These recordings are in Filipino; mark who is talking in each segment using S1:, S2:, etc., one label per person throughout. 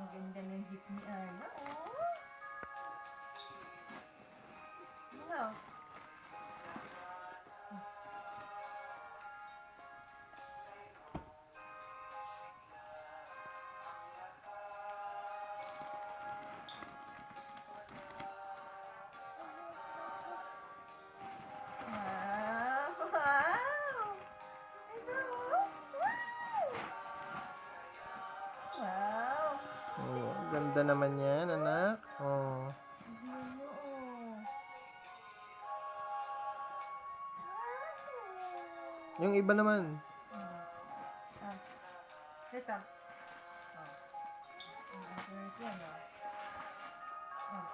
S1: Ang ganda ng jeep ni Ana, oh. Ano? Wow! Wow! Ito, oh. Wow! Wow!
S2: Oh, ganda naman yan, anak. Oh.
S1: Tignan mo, oh.
S2: Yung iba naman.
S1: Ah, ito. Oh. Ang answers yan, oh. Oh.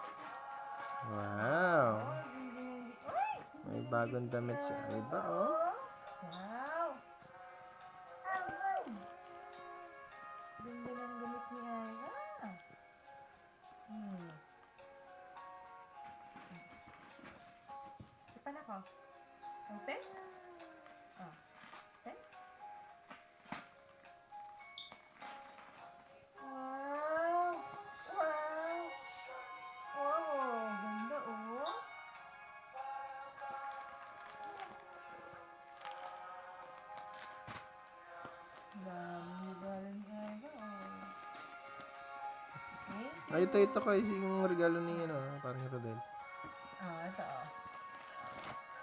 S2: Wow.
S1: Oh, ganda ng jeep. Ay!
S2: May bagong damit si Aiba, oh.
S1: Wow! Ganda ng damit ni Aiba. Hmm. Sipan ako. Open? Oh. Open? Wow! Wow! Oh, ganda, oh. Dami galing ni Aiba, oh. Thank you.
S2: Ay, ito kayo yung regalo ni, parang Rodel.
S1: Oh, ito, oh.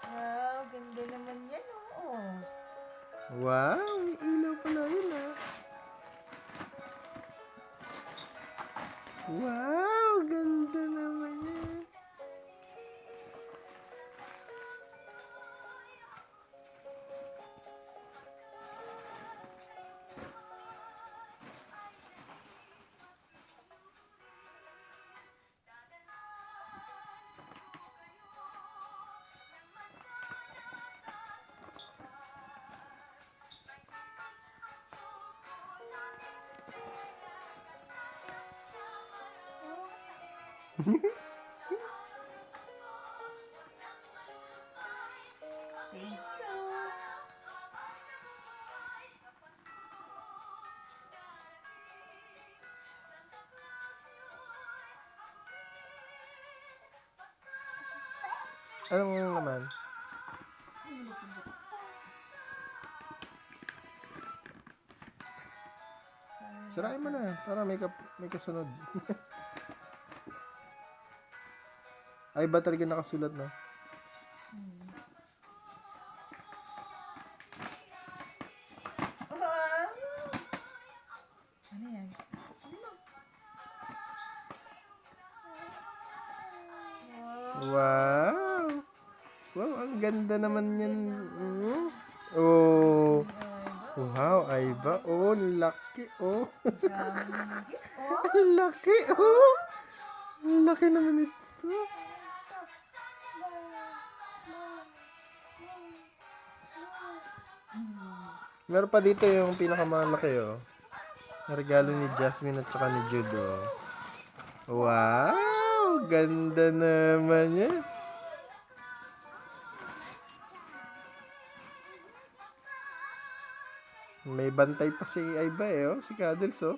S1: Wow, ganda naman yan, oh.
S2: Wow, may ilaw pala yun, ah. Wow, ganda naman yan.
S1: Thank you.
S2: Anong naman? Sirain mo na, para may kasunod. Ay, ba talaga nakasulat, no?
S1: Wow! Ano yan? Wow!
S2: Wow! Wow, ang ganda naman yan. Oh. Wow, Aiba. Oh, laki. Oh.
S1: Daming gift, oh.
S2: Laki. Oh. Laki naman ito. Meron pa dito yung pinakamalaki, oh. Regalo ni Jasmine at saka ni Jude, oh. Wow! Ganda naman yan. May bantay pa si Aiba, eh, oh. Si Cuddles, oh.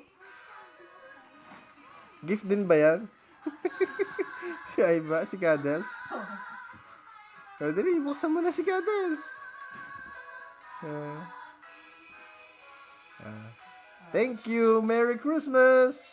S2: Gift din ba yan? Si Aiba, si Cuddles. O, dali, buksan mo na si Cuddles. Thank you. Merry Christmas!